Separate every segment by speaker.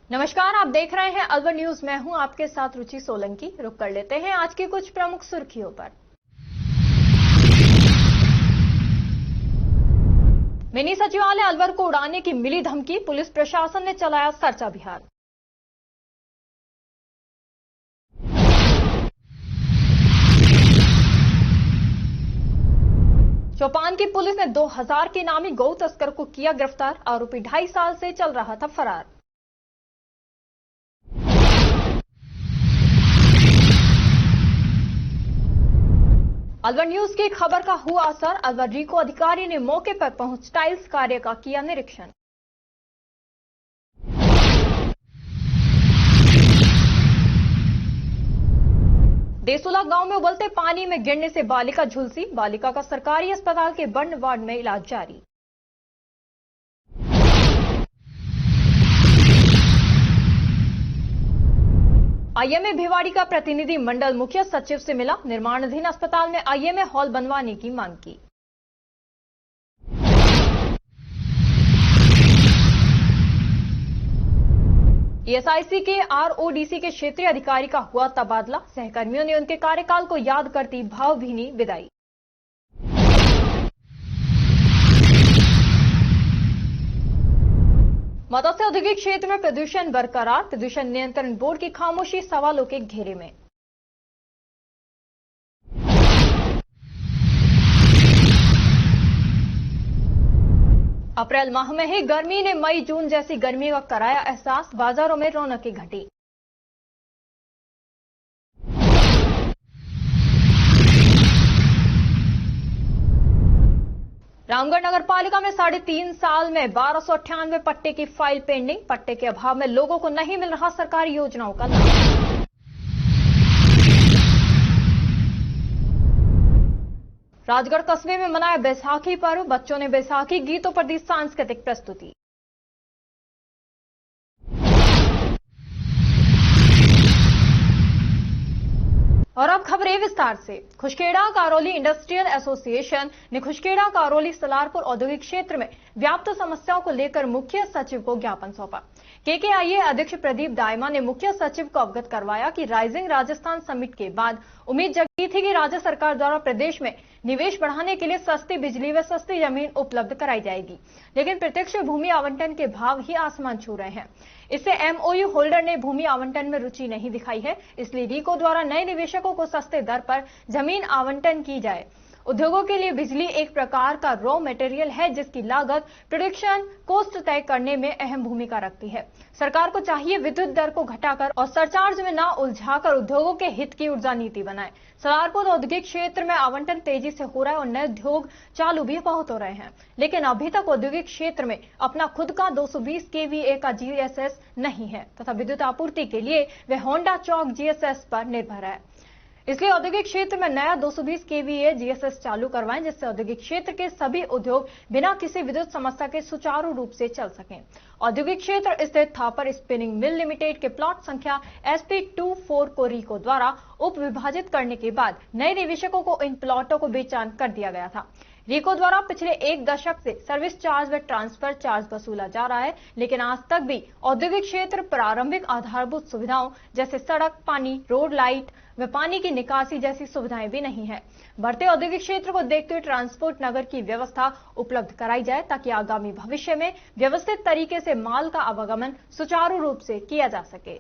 Speaker 1: नमस्कार, आप देख रहे हैं अलवर न्यूज। मैं हूं आपके साथ रुचि सोलंकी। रुक कर लेते हैं आज की कुछ प्रमुख सुर्खियों पर। मिनी सचिवालय अलवर को उड़ाने की मिली धमकी, पुलिस प्रशासन ने चलाया सर्च अभियान। चौपान की पुलिस ने 2000 के नामी गौ तस्कर को किया गिरफ्तार। आरोपी 2.5 साल से चल रहा था फरार। अलवर न्यूज की खबर का हुआ असर। अलवर रीको अधिकारी ने मौके पर पहुंच टाइल्स कार्य का किया निरीक्षण। देसुला गांव में उबलते पानी में गिरने से बालिका झुलसी। बालिका का सरकारी अस्पताल के बर्न वार्ड में इलाज जारी। आईएमए भिवाड़ी का प्रतिनिधि मंडल मुख्य सचिव से मिला। निर्माणाधीन अस्पताल में आईएमए हॉल बनवाने की मांग की। ईएसआईसी के आरओडीसी के क्षेत्रीय अधिकारी का हुआ तबादला। सहकर्मियों ने उनके कार्यकाल को याद करती भावभीनी विदाई। मत्स्य औद्योगिक क्षेत्र में प्रदूषण बरकरार। प्रदूषण नियंत्रण बोर्ड की खामोशी सवालों के घेरे में। अप्रैल माह में ही गर्मी ने मई जून जैसी गर्मी का कराया एहसास। बाजारों में रौनकें घटी। रामगढ़ नगर पालिका में 3.5 साल में 1298 पट्टे की फाइल पेंडिंग। पट्टे के अभाव में लोगों को नहीं मिल रहा सरकारी योजनाओं का लाभ। राजगढ़ कस्बे में मनाया बैसाखी पर्व। बच्चों ने बैसाखी गीतों पर दी सांस्कृतिक प्रस्तुति। और अब खबरें विस्तार से। खुशखेड़ा कारोली इंडस्ट्रियल एसोसिएशन ने खुशखेड़ा कारोली सलारपुर औद्योगिक क्षेत्र में व्याप्त समस्याओं को लेकर मुख्य सचिव को ज्ञापन सौंपा। केकेआईए अध्यक्ष प्रदीप दायमा ने मुख्य सचिव को अवगत करवाया कि राइजिंग राजस्थान समिट के बाद उम्मीद जगी थी कि राज्य सरकार द्वारा प्रदेश में निवेश बढ़ाने के लिए सस्ती बिजली व सस्ती जमीन उपलब्ध कराई जाएगी, लेकिन प्रत्यक्ष भूमि आवंटन के भाव ही आसमान छू रहे हैं। इससे एमओयू होल्डर ने भूमि आवंटन में रुचि नहीं दिखाई है। इसलिए रीको द्वारा नए निवेशकों को सस्ते दर पर जमीन आवंटन की जाए। उद्योगों के लिए बिजली एक प्रकार का रॉ मटेरियल है जिसकी लागत प्रोडक्शन कॉस्ट तय करने में अहम भूमिका रखती है। सरकार को चाहिए विद्युत दर को घटाकर और सरचार्ज में न उलझाकर उद्योगों के हित की ऊर्जा नीति बनाए। सलारपुर औद्योगिक क्षेत्र में आवंटन तेजी से हो रहा है और नए उद्योग चालू भी बहुत हो रहे हैं, लेकिन अभी तक औद्योगिक क्षेत्र में अपना खुद का 220 केवीए का जीएसएस नहीं है तथा विद्युत आपूर्ति के लिए वह होंडा चौक जीएसएस पर निर्भर है। इसलिए औद्योगिक क्षेत्र में नया 220 केवीए जीएसएस चालू करवाएं, जिससे औद्योगिक क्षेत्र के सभी उद्योग बिना किसी विद्युत समस्या के सुचारू रूप से चल सकें। औद्योगिक क्षेत्र स्थित थापर स्पिनिंग मिल लिमिटेड के प्लॉट संख्या SP24 को रीको द्वारा उप विभाजित करने के बाद नए निवेशकों को इन प्लॉटों को बेचान कर दिया गया था। रीको द्वारा पिछले 1 दशक से सर्विस चार्ज व ट्रांसफर चार्ज वसूला जा रहा है, लेकिन आज तक भी औद्योगिक क्षेत्र प्रारंभिक आधारभूत सुविधाओं जैसे सड़क, पानी, रोड, लाइट व पानी की निकासी जैसी सुविधाएं भी नहीं है। बढ़ते औद्योगिक क्षेत्र को देखते हुए ट्रांसपोर्ट नगर की व्यवस्था उपलब्ध कराई जाए ताकि आगामी भविष्य में व्यवस्थित तरीके से माल का आवागमन सुचारू रूप से किया जा सके।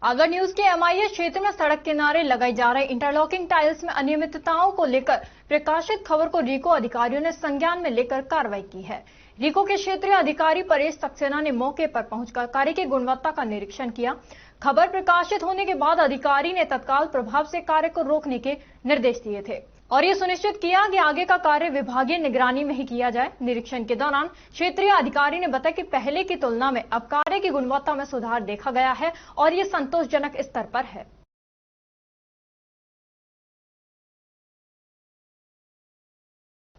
Speaker 1: अलवर न्यूज के एमआईए क्षेत्र में सड़क किनारे लगाई जा रही इंटरलॉकिंग टाइल्स में अनियमितताओं को लेकर प्रकाशित खबर को रीको अधिकारियों ने संज्ञान में लेकर कार्रवाई की है। रीको के क्षेत्रीय अधिकारी परेश सक्सेना ने मौके पर पहुंचकर कार्य की गुणवत्ता का निरीक्षण किया। खबर प्रकाशित होने के बाद अधिकारी ने तत्काल प्रभाव से कार्य को रोकने के निर्देश दिए थे और ये सुनिश्चित किया कि आगे का कार्य विभागीय निगरानी में ही किया जाए। निरीक्षण के दौरान क्षेत्रीय अधिकारी ने बताया कि पहले की तुलना में अब कार्य की गुणवत्ता में सुधार देखा गया है और ये संतोषजनक स्तर पर है।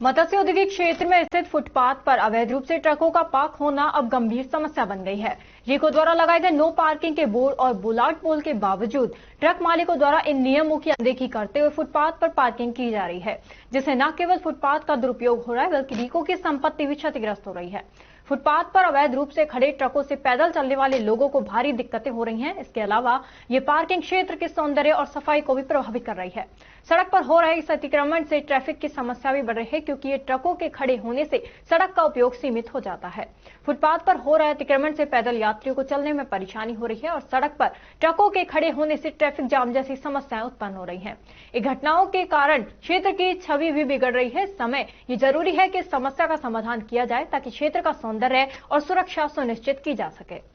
Speaker 1: मत्स्य औद्योगिक क्षेत्र में स्थित फुटपाथ पर अवैध रूप से ट्रकों का पार्क होना अब गंभीर समस्या बन गई है। लीको द्वारा लगाए गए नो पार्किंग के बोर्ड और बुलाट पोल के बावजूद ट्रक मालिकों द्वारा इन नियमों की अनदेखी करते हुए फुटपाथ पर पार्किंग की जा रही है, जिससे न केवल फुटपाथ का दुरुपयोग हो रहा है बल्कि लीको की संपत्ति भी क्षतिग्रस्त हो रही है। फुटपाथ पर अवैध रूप से खड़े ट्रकों से पैदल चलने वाले लोगों को भारी दिक्कतें हो रही हैं। इसके अलावा ये पार्किंग क्षेत्र के सौंदर्य और सफाई को भी प्रभावित कर रही है। सड़क पर हो रहे इस अतिक्रमण से ट्रैफिक की समस्या भी बढ़ रही है, क्योंकि ये ट्रकों के खड़े होने से सड़क का उपयोग सीमित हो जाता है। फुटपाथ पर हो रहे अतिक्रमण से पैदल यात्रियों को चलने में परेशानी हो रही है और सड़क पर ट्रकों के खड़े होने से ट्रैफिक जाम जैसी समस्याएं उत्पन्न हो रही हैं। इन घटनाओं के कारण क्षेत्र की छवि भी बिगड़ रही है। इस समय ये जरूरी है कि इस समस्या का समाधान किया जाए ताकि क्षेत्र का सौंदर्य और सुरक्षा सुनिश्चित की जा सके।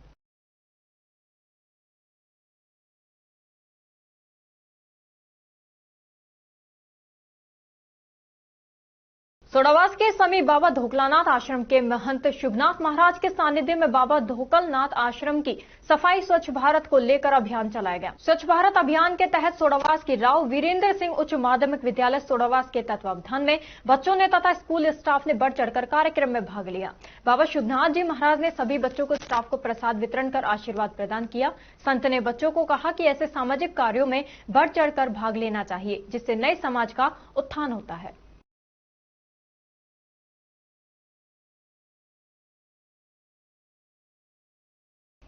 Speaker 1: सोडावास के समीप बाबा धोकलानाथ आश्रम के महंत शुभनाथ महाराज के सानिध्य में बाबा धोकलनाथ आश्रम की सफाई स्वच्छ भारत को लेकर अभियान चलाया गया। स्वच्छ भारत अभियान के तहत सोडावास की राव वीरेंद्र सिंह उच्च माध्यमिक विद्यालय सोडावास के तत्वावधान में बच्चों ने तथा स्कूल स्टाफ ने बढ़ चढ़कर कार्यक्रम में भाग लिया। बाबा शुभनाथ जी महाराज ने सभी बच्चों को स्टाफ को प्रसाद वितरण कर आशीर्वाद प्रदान किया। संत ने बच्चों को कहा कि ऐसे सामाजिक कार्यों में बढ़ चढ़कर भाग लेना चाहिए, जिससे नए समाज का उत्थान होता है।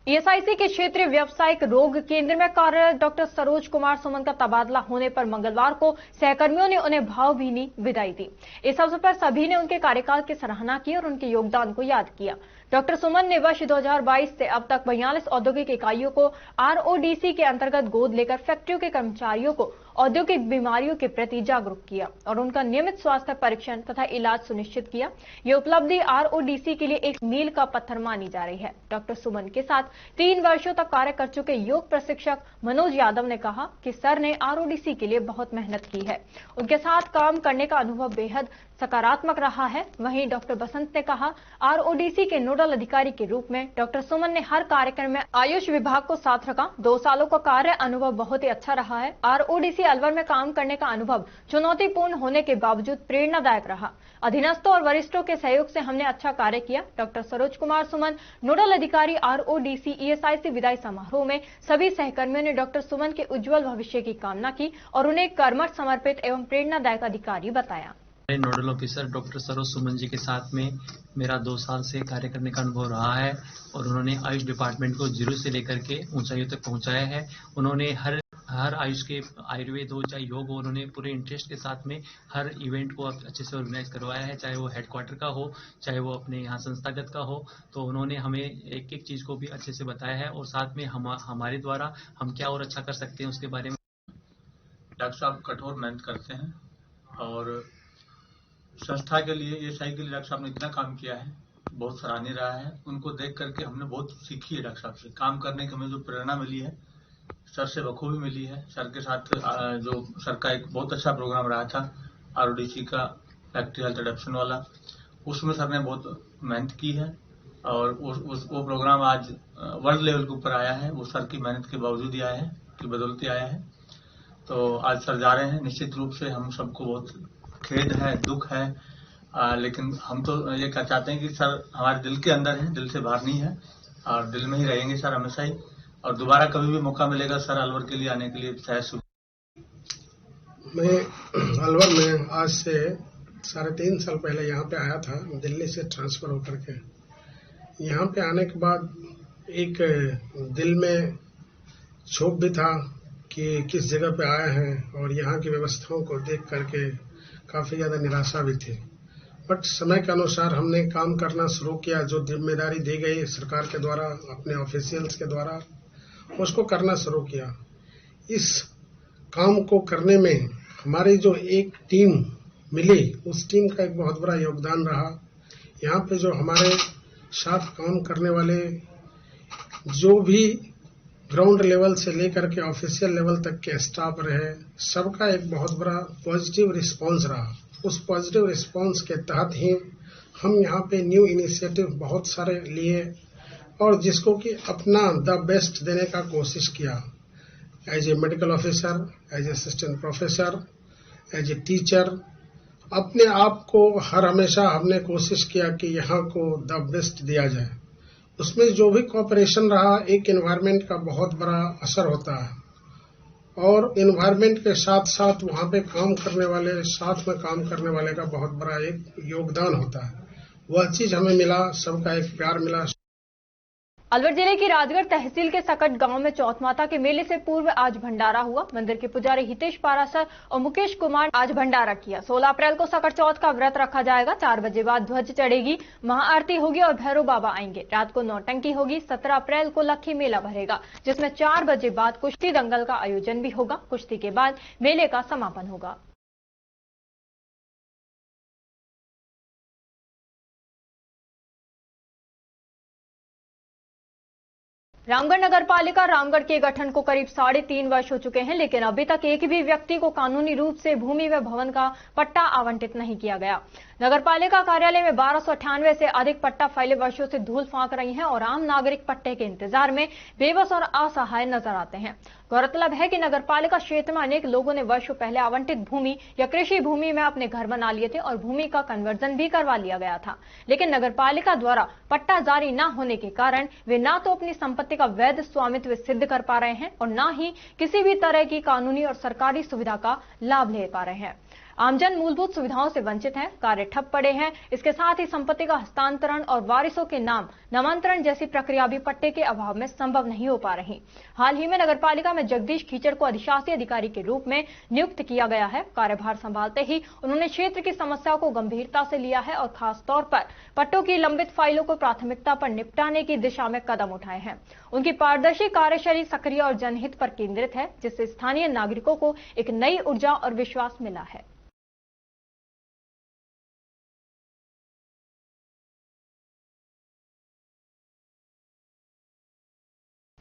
Speaker 1: ईएसआईसी के क्षेत्रीय व्यावसायिक रोग केंद्र में कार्यरत डॉक्टर सरोज कुमार सुमन का तबादला होने पर मंगलवार को सहकर्मियों ने उन्हें भावभीनी विदाई दी। इस अवसर पर सभी ने उनके कार्यकाल की सराहना की और उनके योगदान को याद किया। डॉक्टर सुमन ने वर्ष 2022 से अब तक 42 औद्योगिक इकाइयों को आरओडीसी के अंतर्गत गोद लेकर फैक्ट्रियों के कर्मचारियों को औद्योगिक बीमारियों के प्रति जागरूक किया और उनका नियमित स्वास्थ्य परीक्षण तथा इलाज सुनिश्चित किया। ये उपलब्धि आरओडीसी के लिए एक मील का पत्थर मानी जा रही है। डॉक्टर सुमन के साथ 3 वर्षों तक कार्य कर चुके योग प्रशिक्षक मनोज यादव ने कहा कि सर ने आरओडीसी के लिए बहुत मेहनत की है। उनके साथ काम करने का अनुभव बेहद सकारात्मक रहा है। वहीं डॉक्टर बसंत ने कहा, आरओडीसी के नोडल अधिकारी के रूप में डॉक्टर सुमन ने हर कार्यक्रम में आयुष विभाग को साथ रखा। 2 सालों का कार्य अनुभव बहुत ही अच्छा रहा है। आरओडीसी अलवर में काम करने का अनुभव चुनौतीपूर्ण होने के बावजूद प्रेरणादायक रहा। अधीनस्थों और वरिष्ठों के सहयोग से हमने अच्छा कार्य किया। डॉक्टर सरोज कुमार सुमन, नोडल अधिकारी आरओडीसी ईएसआईसी विदाई समारोह में सभी सहकर्मियों ने डॉक्टर सुमन के उज्जवल भविष्य की कामना की और उन्हें कर्मठ, समर्पित एवं प्रेरणादायक अधिकारी बताया।
Speaker 2: Nodal officer doctor Saroj Suman ji के साथ में मेरा 2 साल से कार्य करने का अनुभव रहा है और उन्होंने आयुष डिपार्टमेंट को 0 से लेकर के ऊंचाइयों तक पहुंचाया है। उन्होंने हर आयुष के आयुर्वेद हो चाहे योग हो, उन्होंने पूरे इंटरेस्ट के साथ में हर इवेंट को अच्छे से ऑर्गेनाइज करवाया है, चाहे वो हेडक्वार्टर का हो चाहे वो अपने यहाँ संस्थागत का हो। तो उन्होंने हमें एक एक चीज को भी अच्छे से बताया है और साथ में हमारे द्वारा हम क्या और अच्छा कर सकते हैं उसके बारे में।
Speaker 3: डॉक्टर साहब कठोर मेहनत करते हैं और संस्था के लिए, ईएसआई के लिए डॉक्टर साहब ने इतना काम किया है, बहुत सराहनीय रहा है। उनको देख करके हमने बहुत सीखी है। डॉक्टर साहब से काम करने की हमें जो प्रेरणा मिली है, सर से बखूबी मिली है। सर के साथ जो सर का एक बहुत अच्छा प्रोग्राम रहा था आरओडीसी का फैक्ट्री हेल्थ एडप्शन वाला, उसमें सर ने बहुत मेहनत की है और वो प्रोग्राम आज वर्ल्ड लेवल के ऊपर आया है। वो सर की मेहनत के बावजूद ही आया है, की बदौलत आया है। तो आज सर जा रहे हैं। निश्चित रूप से हम सबको बहुत खेद है, दुख है, लेकिन हम तो ये कहना चाहते हैं कि सर हमारे दिल के अंदर है, दिल से बाहर नहीं है और दिल में ही रहेंगे सर हमेशा ही। और दोबारा कभी भी मौका मिलेगा सर अलवर के लिए आने के लिए शायद।
Speaker 4: मैं अलवर में आज से 3.5 साल पहले यहाँ पे आया था, दिल्ली से ट्रांसफर होकर के। यहाँ पे आने के बाद एक दिल में क्षोभ भी था कि किस जगह पे आए हैं और यहाँ की व्यवस्थाओं को देख करके काफी ज्यादा निराशा भी थी। बट समय के अनुसार हमने काम करना शुरू किया। जो जिम्मेदारी दी गई सरकार के द्वारा, अपने ऑफिशियल्स के द्वारा, उसको करना शुरू किया। इस काम को करने में हमारी जो एक टीम मिली, उस टीम का एक बहुत बड़ा योगदान रहा। यहाँ पे जो हमारे साथ काम करने वाले जो भी ग्राउंड लेवल से लेकर के ऑफिशियल लेवल तक के स्टाफ रहे, सबका एक बहुत बड़ा पॉजिटिव रिस्पांस रहा। उस पॉजिटिव रिस्पांस के तहत ही हम यहाँ पे न्यू इनिशिएटिव बहुत सारे लिए और जिसको कि अपना द बेस्ट देने का कोशिश किया। As a medical officer, as a assistant professor, as a teacher, अपने आप को हर हमेशा हमने कोशिश किया कि यहाँ को द बेस्ट दिया जाए। उसमें जो भी कॉपरेशन रहा, एक एनवायरनमेंट का बहुत बड़ा असर होता है और एनवायरनमेंट के साथ साथ वहाँ पे काम करने वाले, साथ में काम करने वाले का बहुत बड़ा एक योगदान होता है। वह चीज हमें मिला, सबका एक प्यार मिला।
Speaker 1: अलवर जिले की राजगढ़ तहसील के सकट गांव में चौथ माता के मेले से पूर्व आज भंडारा हुआ। मंदिर के पुजारी हितेश पारासर और मुकेश कुमार आज भंडारा किया। 16 अप्रैल को सकट चौथ का व्रत रखा जाएगा। 4 बजे बाद ध्वज चढ़ेगी, महाआरती होगी और भैरव बाबा आएंगे। रात को नौटंकी होगी। 17 अप्रैल को लखी मेला भरेगा, जिसमें 4 बजे बाद कुश्ती दंगल का आयोजन भी होगा। कुश्ती के बाद मेले का समापन होगा। रामगढ़ नगर पालिका रामगढ़ के गठन को करीब 3.5 वर्ष हो चुके हैं, लेकिन अभी तक एक भी व्यक्ति को कानूनी रूप से भूमि व भवन का पट्टा आवंटित नहीं किया गया। नगर पालिका कार्यालय में 1298 से अधिक पट्टा फाइलें वर्षों से धूल फांक रही हैं और आम नागरिक पट्टे के इंतजार में बेबस और असहाय नजर आते हैं। गौरतलब है कि नगर पालिका क्षेत्र में अनेक लोगों ने वर्षों पहले आवंटित भूमि या कृषि भूमि में अपने घर बना लिए थे और भूमि का कन्वर्जन भी करवा लिया गया था, लेकिन नगर पालिका द्वारा पट्टा जारी न होने के कारण वे न तो अपनी संपत्ति का वैध स्वामित्व सिद्ध कर पा रहे हैं और न ही किसी भी तरह की कानूनी और सरकारी सुविधा का लाभ ले पा रहे हैं। आमजन मूलभूत सुविधाओं से वंचित है, कार्य ठप पड़े हैं। इसके साथ ही संपत्ति का हस्तांतरण और वारिसों के नाम नामांतरण जैसी प्रक्रिया भी पट्टे के अभाव में संभव नहीं हो पा रही। हाल ही में नगर पालिका में जगदीश खीचड़ को अधिशासी अधिकारी के रूप में नियुक्त किया गया है। कार्यभार संभालते ही उन्होंने क्षेत्र की समस्याओं को गंभीरता से लिया है और खास तौर पर पट्टों की लंबित फाइलों को प्राथमिकता पर निपटाने की दिशा में कदम उठाए हैं। उनकी पारदर्शी कार्यशैली सक्रिय और जनहित पर केंद्रित है, जिससे स्थानीय नागरिकों को एक नई ऊर्जा और विश्वास मिला है।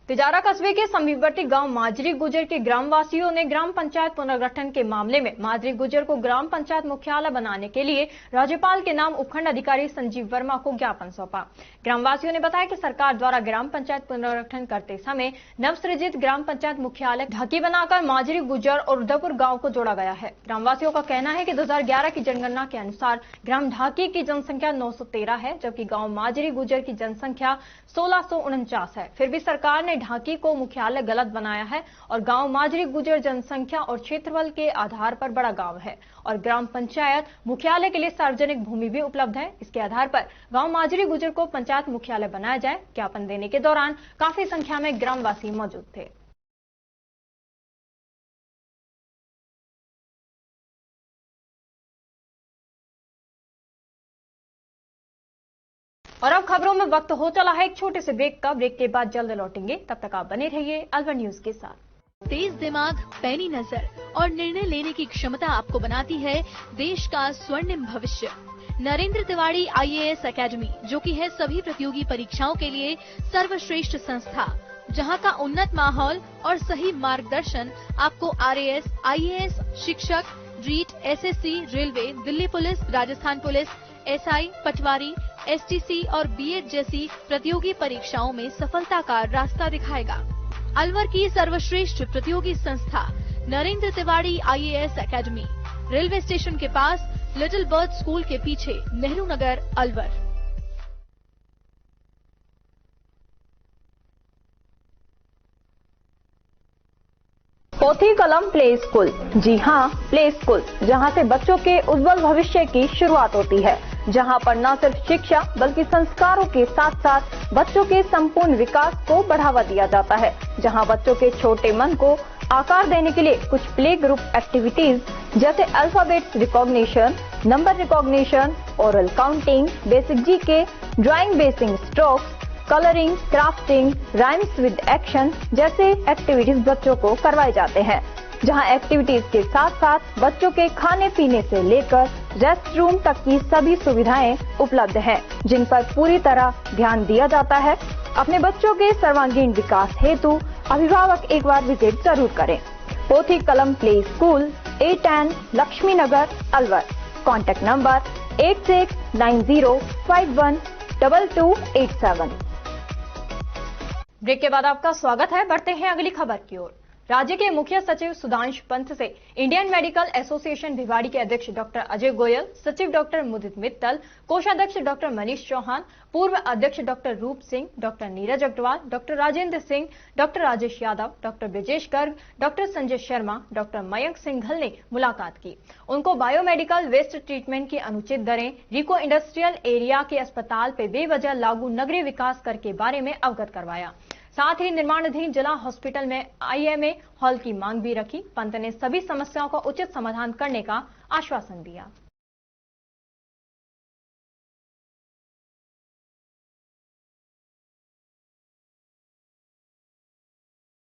Speaker 1: तिजारा कस्बे के समीपवर्ती गांव माजरी गुजर के ग्रामवासियों ने ग्राम पंचायत पुनर्गठन के मामले में माजरी गुजर को ग्राम पंचायत मुख्यालय बनाने के लिए राज्यपाल के नाम उपखंड अधिकारी संजीव वर्मा को ज्ञापन सौंपा। ग्रामवासियों ने बताया कि सरकार द्वारा ग्राम पंचायत पुनर्गठन करते समय नवसृजित ग्राम पंचायत मुख्यालय ढाकी बनाकर माजरी गुजर और उदयपुर गाँव को जोड़ा गया है। ग्रामवासियों का कहना है कि 2011 की जनगणना के अनुसार ग्राम ढाकी की जनसंख्या 913 है, जबकि गाँव माजरी गुजर की जनसंख्या 1649 है। फिर भी सरकार ने ढाकी को मुख्यालय गलत बनाया है और गांव माजरी गुजर जनसंख्या और क्षेत्रफल के आधार पर बड़ा गांव है और ग्राम पंचायत मुख्यालय के लिए सार्वजनिक भूमि भी उपलब्ध है। इसके आधार पर गांव माजरी गुजर को पंचायत मुख्यालय बनाया जाए। ज्ञापन देने के दौरान काफी संख्या में ग्रामवासी मौजूद थे। और अब खबरों में वक्त हो चला है एक छोटे से ब्रेक का। ब्रेक के बाद जल्द लौटेंगे, तब तक आप बने रहिए अलवर न्यूज के साथ।
Speaker 5: तेज दिमाग, पैनी नजर और निर्णय लेने की क्षमता आपको बनाती है देश का स्वर्णिम भविष्य। नरेंद्र तिवारी IAS एकेडमी, जो कि है सभी प्रतियोगी परीक्षाओं के लिए सर्वश्रेष्ठ संस्था, जहां का उन्नत माहौल और सही मार्गदर्शन आपको RAS, IAS, शिक्षक, REET, SSC, railway, Delhi police, Rajasthan police, SI, पटवारी, STC और BEd जैसी प्रतियोगी परीक्षाओं में सफलता का रास्ता दिखाएगा। अलवर की सर्वश्रेष्ठ प्रतियोगी संस्था Narendra Tiwari IAS academy, railway station के पास, लिटिल बर्ड स्कूल के पीछे, नेहरू नगर, अलवर।
Speaker 1: पोथी कलम प्ले स्कूल, जी हाँ, प्ले स्कूल, जहाँ से बच्चों के उज्जवल भविष्य की शुरुआत होती है, जहाँ पर न सिर्फ शिक्षा बल्कि संस्कारों के साथ साथ बच्चों के संपूर्ण विकास को बढ़ावा दिया जाता है, जहाँ बच्चों के छोटे मन को आकार देने के लिए कुछ प्ले ग्रुप एक्टिविटीज जैसे alphabets recognition, number recognition, oral counting, basic GK, drawing basic strokes, colouring, crafting, rhymes with action जैसे एक्टिविटीज बच्चों को करवाए जाते हैं, जहां एक्टिविटीज के साथ साथ बच्चों के खाने पीने से लेकर रेस्ट रूम तक की सभी सुविधाएं उपलब्ध हैं, जिन पर पूरी तरह ध्यान दिया जाता है। अपने बच्चों के सर्वांगीण विकास हेतु अभिभावक एक बार विजिट जरूर करें। Pothi Kalam play school, A10 Lakshmi Nagar, Alwar. Contact number 8690512287। Break के बाद आपका स्वागत है। बढ़ते हैं अगली खबर की ओर। राज्य के मुख्य सचिव सुधांशु पंत से इंडियन मेडिकल एसोसिएशन भिवाड़ी के अध्यक्ष डॉक्टर अजय गोयल, सचिव डॉक्टर मुदित मित्तल, कोषाध्यक्ष डॉक्टर मनीष चौहान, पूर्व अध्यक्ष doctor Roop Singh, doctor Neeraj Agarwal, doctor Rajendra Singh, doctor Rajesh Yadav, doctor Brajesh Garg, doctor Sanjay Sharma, doctor Mayank Singhal ने मुलाकात की। उनको बायोमेडिकल वेस्ट ट्रीटमेंट की अनुचित दरें, रिको इंडस्ट्रियल एरिया के अस्पताल पे बेवजह लागू नगरीय विकास कर के बारे में अवगत करवाया। साथ ही निर्माणाधीन जिला हॉस्पिटल में IMA हॉल की मांग भी रखी। पंत ने सभी समस्याओं का उचित समाधान करने का आश्वासन दिया।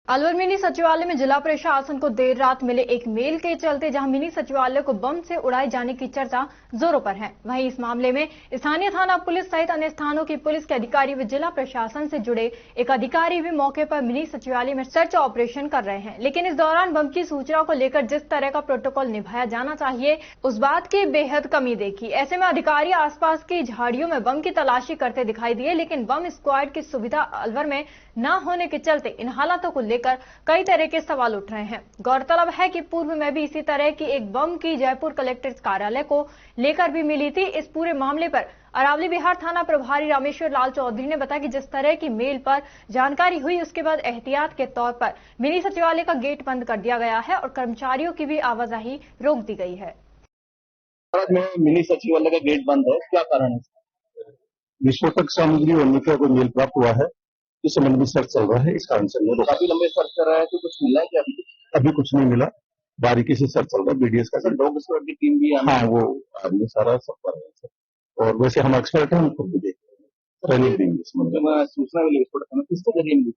Speaker 1: अलवर मिनी सचिवालय में जिला प्रशासन को देर रात मिले एक मेल के चलते जहां मिनी सचिवालय को बम से उड़ाए जाने की चर्चा जोरों पर है, वहीं इस मामले में स्थानीय थाना पुलिस सहित अन्य स्थानों की पुलिस के अधिकारी व जिला प्रशासन से जुड़े एक अधिकारी भी मौके पर मिनी सचिवालय में सर्च ऑपरेशन कर रहे हैं। लेकिन इस दौरान बम की सूचना को लेकर जिस तरह का प्रोटोकॉल निभाया जाना चाहिए उस बात की बेहद कमी देखी। ऐसे में अधिकारी आसपास की झाड़ियों में बम की तलाशी करते दिखाई दिए, लेकिन बम स्क्वाड की सुविधा अलवर में न होने के चलते इन हालातों को लेकर कई तरह के सवाल उठ रहे हैं। गौरतलब है कि पूर्व में भी इसी तरह की एक बम की जयपुर कलेक्ट्रेट कार्यालय को लेकर भी मिली थी। इस पूरे मामले पर अरावली बिहार थाना प्रभारी रामेश्वर लाल चौधरी ने बताया कि जिस तरह की मेल पर जानकारी हुई उसके बाद एहतियात के तौर पर मिनी सचिवालय का गेट बंद कर दिया गया है और कर्मचारियों की भी आवाजाही रोक दी गई है।
Speaker 6: मिनी सचिवालय का गेट बंद है, क्या कारण है? विस्फोटक सामग्री होने का कोई मेल प्राप्त हुआ है, इस संबंध में सर्च चल रहा है। इस कारण से काफी लंबे सर्च कर रहा है, तो कुछ मिला है क्या? अभी कुछ नहीं मिला, बारीकी से सर्च चल रहा है। BDS का डॉग स्क्वाड की टीम भी हाँ वो आदमी सारा सब कर रहे हैं और वैसे हम एक्सपर्ट हैं, हम खुद भी देख रहे हैं। सूचना मिली विस्फोटक किसके जरिए मिली?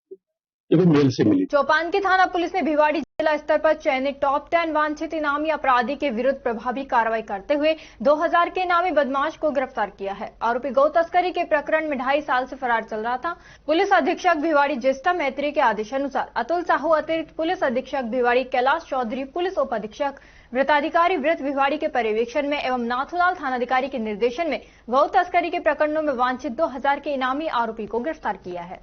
Speaker 6: मेल से मिली।
Speaker 1: चौपान की थाना पुलिस ने भिवाड़ी जिला स्तर पर चयनित टॉप 10 वांछित इनामी अपराधी के विरुद्ध प्रभावी कार्रवाई करते हुए 2000 के इनामी बदमाश को गिरफ्तार किया है। आरोपी गौ तस्करी के प्रकरण में 2.5 साल से फरार चल रहा था। पुलिस अधीक्षक भिवाड़ी ज्येष्ठा मैत्री के आदेशानुसार अतुल साहू, अतिरिक्त पुलिस अधीक्षक भिवाड़ी कैलाश चौधरी, पुलिस उप अधीक्षक वृत्ताधिकारी वृत्त भिवाड़ी के पर्यवेक्षण में एवं नाथूलाल थानाधिकारी के निर्देशन में गौ तस्करी के प्रकरणों में वांछित 2000 के इनामी आरोपी को गिरफ्तार किया है।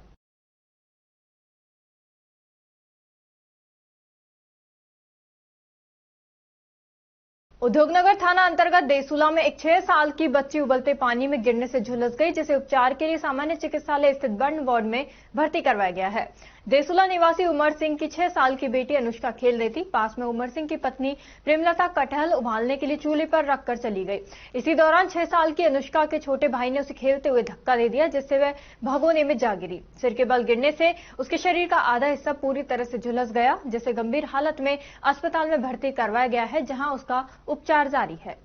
Speaker 1: उद्योगनगर थाना अंतर्गत देसुला में एक 6 साल की बच्ची उबलते पानी में गिरने से झुलस गई, जिसे उपचार के लिए सामान्य चिकित्सालय स्थित बर्न वार्ड में भर्ती करवाया गया है। देसुला निवासी उमर सिंह की 6 साल की बेटी अनुष्का खेल रही थी। पास में उमर सिंह की पत्नी प्रेमलता कटहल उबालने के लिए चूल्हे पर रखकर चली गई। इसी दौरान 6 साल की अनुष्का के छोटे भाई ने उसे खेलते हुए धक्का दे दिया, जिससे वह भगोने में जा गिरी। सिर के बल गिरने से उसके शरीर का आधा हिस्सा पूरी तरह से झुलस गया, जिसे गंभीर हालत में अस्पताल में भर्ती करवाया गया है, जहां उसका उपचार जारी है।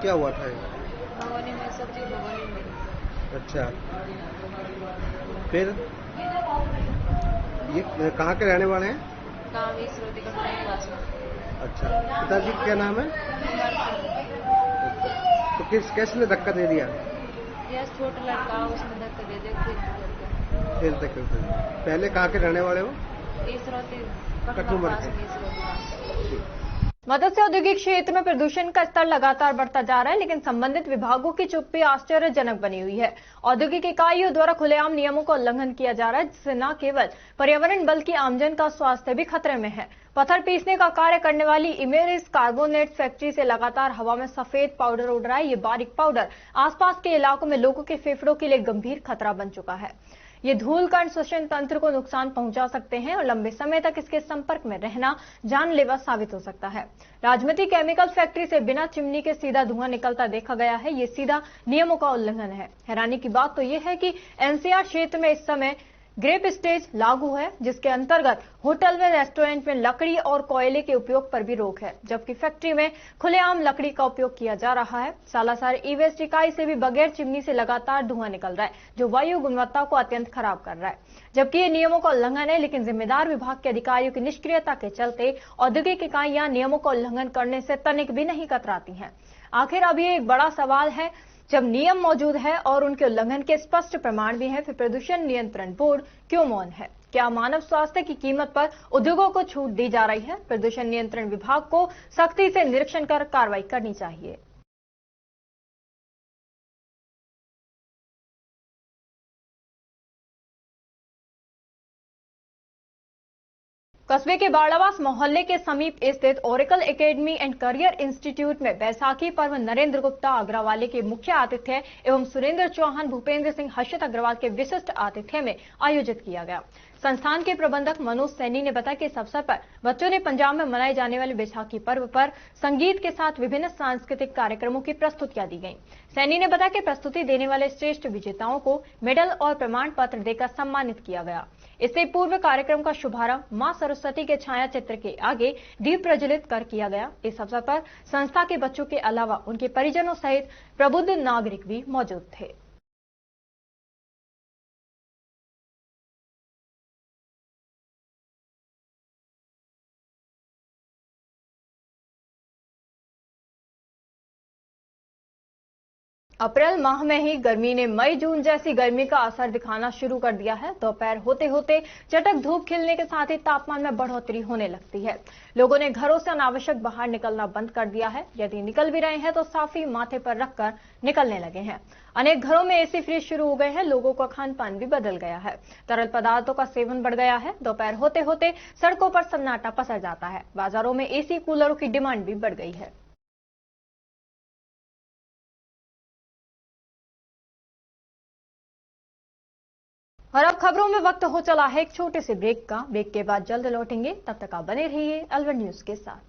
Speaker 7: क्या हुआ था?
Speaker 8: भगोने में सब्जी भगोने में।
Speaker 7: अच्छा, फिर ये कहाँ के रहने वाले हैं?
Speaker 8: काम इस रोटी का पास में।
Speaker 7: अच्छा, पिताजी क्या नाम है? तो कैसे ने धक्का दे दिया?
Speaker 8: यह छोटा लड़का उसने धक्का दे दिया
Speaker 7: खेलते खेलते। पहले कहाँ के रहने वाले हो?
Speaker 8: इस रोटी
Speaker 7: कठुमर के।
Speaker 1: मत्स्य औद्योगिक क्षेत्र में प्रदूषण का स्तर लगातार बढ़ता जा रहा है, लेकिन संबंधित विभागों की चुप्पी आश्चर्यजनक बनी हुई है। औद्योगिक इकाइयों द्वारा खुलेआम नियमों का उल्लंघन किया जा रहा है, जिससे न केवल पर्यावरण बल्कि आमजन का स्वास्थ्य भी खतरे में है। पत्थर पीसने का कार्य करने वाली इमेरिस कार्बोनेट फैक्ट्री से लगातार हवा में सफेद पाउडर उड़ रहा है। ये बारीक पाउडर आसपास के इलाकों में लोगों के फेफड़ों के लिए गंभीर खतरा बन चुका है। ये धूल कण श्वसन तंत्र को नुकसान पहुंचा सकते हैं और लंबे समय तक इसके संपर्क में रहना जानलेवा साबित हो सकता है। राजमती केमिकल फैक्ट्री से बिना चिमनी के सीधा धुआं निकलता देखा गया है। ये सीधा नियमों का उल्लंघन है। हैरानी की बात तो यह है कि NCR क्षेत्र में इस समय ग्रेप स्टेज लागू है, जिसके अंतर्गत होटल में, रेस्टोरेंट में लकड़ी और कोयले के उपयोग पर भी रोक है, जबकि फैक्ट्री में खुलेआम लकड़ी का उपयोग किया जा रहा है। सालासर ई-वेस्ट इकाई से भी बगैर चिमनी से लगातार धुआं निकल रहा है, जो वायु गुणवत्ता को अत्यंत खराब कर रहा है। जबकि ये नियमों का उल्लंघन है, लेकिन जिम्मेदार विभाग के अधिकारियों की निष्क्रियता के चलते औद्योगिक इकाइयां नियमों का उल्लंघन करने से तनिक भी नहीं कतराती हैं। आखिर अब ये एक बड़ा सवाल है, जब नियम मौजूद है और उनके उल्लंघन के स्पष्ट प्रमाण भी हैं, फिर प्रदूषण नियंत्रण बोर्ड क्यों मौन है? क्या मानव स्वास्थ्य की कीमत पर उद्योगों को छूट दी जा रही है? प्रदूषण नियंत्रण विभाग को सख्ती से निरीक्षण कर कार्रवाई करनी चाहिए। कस्बे के बाड़ावास मोहल्ले के समीप स्थित Oracle academy and career institute में बैसाखी पर्व नरेंद्र गुप्ता अग्रवाली के मुख्य आतिथ्य एवं सुरेंद्र चौहान, भूपेंद्र सिंह, हर्षित अग्रवाल के विशिष्ट आतिथ्य में आयोजित किया गया। संस्थान के प्रबंधक मनोज सैनी ने बताया कि इस अवसर पर बच्चों ने पंजाब में मनाए जाने वाले बैसाखी पर्व पर संगीत के साथ विभिन्न सांस्कृतिक कार्यक्रमों की प्रस्तुतियां दी गईं। सैनी ने बताया कि प्रस्तुति देने वाले श्रेष्ठ विजेताओं को मेडल और प्रमाण पत्र देकर सम्मानित किया गया। इससे पूर्व कार्यक्रम का शुभारंभ मां सरस्वती के छाया चित्र के आगे दीप प्रज्वलित कर किया गया। इस अवसर पर संस्था के बच्चों के अलावा उनके परिजनों सहित प्रबुद्ध नागरिक भी मौजूद थे। अप्रैल माह में ही गर्मी ने मई जून जैसी गर्मी का असर दिखाना शुरू कर दिया है। दोपहर होते होते चटक धूप खिलने के साथ ही तापमान में बढ़ोतरी होने लगती है। लोगों ने घरों से अनावश्यक बाहर निकलना बंद कर दिया है। यदि निकल भी रहे हैं तो साफी माथे पर रखकर निकलने लगे हैं। अनेक घरों में एसी फ्रिज शुरू हो गए हैं। लोगों का खान पान भी बदल गया है। तरल पदार्थों का सेवन बढ़ गया है। दोपहर होते होते सड़कों पर सन्नाटा पसर जाता है। बाजारों में एसी कूलरों की डिमांड भी बढ़ गई है। और अब खबरों में वक्त हो चला है एक छोटे से ब्रेक का। ब्रेक के बाद जल्द लौटेंगे, तब तक आप बने रहिए अलवर न्यूज के साथ।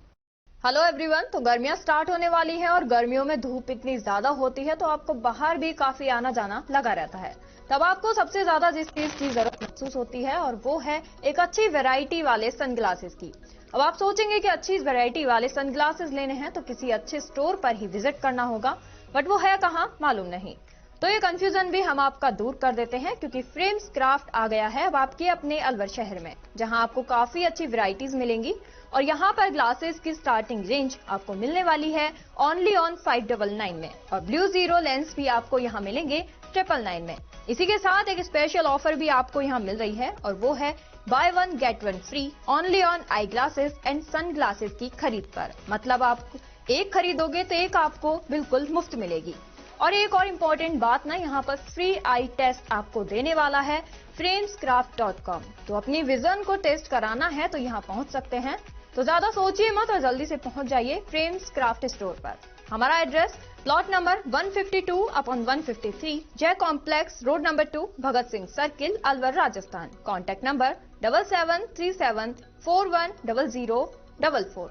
Speaker 1: Hello everyone. तो गर्मियां स्टार्ट होने वाली है और गर्मियों में धूप इतनी ज्यादा होती है तो आपको बाहर भी काफी आना जाना लगा रहता है। तब आपको सबसे ज्यादा जिस चीज की जरूरत महसूस होती है और वो है एक अच्छी वैरायटी वाले सनग्लासेस की। अब आप सोचेंगे कि अच्छी वैरायटी वाले सनग्लासेस लेने हैं तो किसी अच्छे स्टोर पर ही विजिट करना होगा, बट वो है कहाँ मालूम नहीं। तो ये कंफ्यूजन भी हम आपका दूर कर देते हैं, क्योंकि फ्रेम्स क्राफ्ट आ गया है अब आपके अपने अलवर शहर में, जहां आपको काफी अच्छी वैरायटीज मिलेंगी। और यहां पर ग्लासेस की स्टार्टिंग रेंज आपको मिलने वाली है ओनली ऑन 599 में, और ब्लू जीरो लेंस भी आपको यहां मिलेंगे 999 में। इसी के साथ एक स्पेशल ऑफर भी आपको यहां मिल रही है और वो है buy one get one free only on eyeglasses and sunglasses की खरीद पर। मतलब आप एक खरीदोगे तो एक आपको बिल्कुल मुफ्त मिलेगी। और एक और इम्पोर्टेंट बात ना, यहाँ पर फ्री आई टेस्ट आपको देने वाला है framescraft.com। तो अपनी विजन को टेस्ट कराना है तो यहाँ पहुंच सकते हैं। तो ज्यादा सोचिए मत और जल्दी से पहुंच जाइए फ्रेम्स क्राफ्ट स्टोर पर। हमारा address plot number 152/153 Jai complex, road number 2, Bhagat Singh circle, Alwar, Rajasthan. Contact number 7737410044।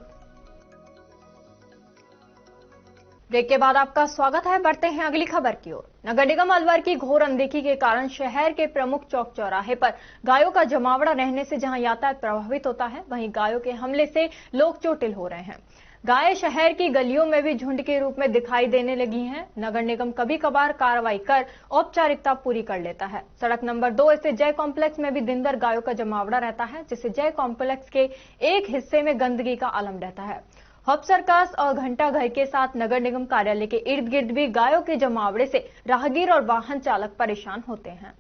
Speaker 1: Break के बाद आपका स्वागत है। बढ़ते हैं अगली खबर की ओर। नगर निगम अलवर की घोर अनदेखी के कारण शहर के प्रमुख चौक चौराहे पर गायों का जमावड़ा रहने से जहां यातायात प्रभावित होता है, वहीं गायों के हमले से लोग चोटिल हो रहे हैं। गायें शहर की गलियों में भी झुंड के रूप में दिखाई देने लगी हैं। नगर निगम कभी कभार कार्रवाई कर औपचारिकता पूरी कर लेता है। सड़क नंबर 2 स्थित जय कॉम्प्लेक्स में भी दिन भर गायों का जमावड़ा रहता है, जिससे जय कॉम्प्लेक्स के एक हिस्से में गंदगी का आलम रहता है। हब सर्कस और घंटा घर के साथ नगर निगम कार्यालय के इर्द गिर्द भी गायों के जमावड़े से राहगीर और वाहन चालक परेशान होते हैं।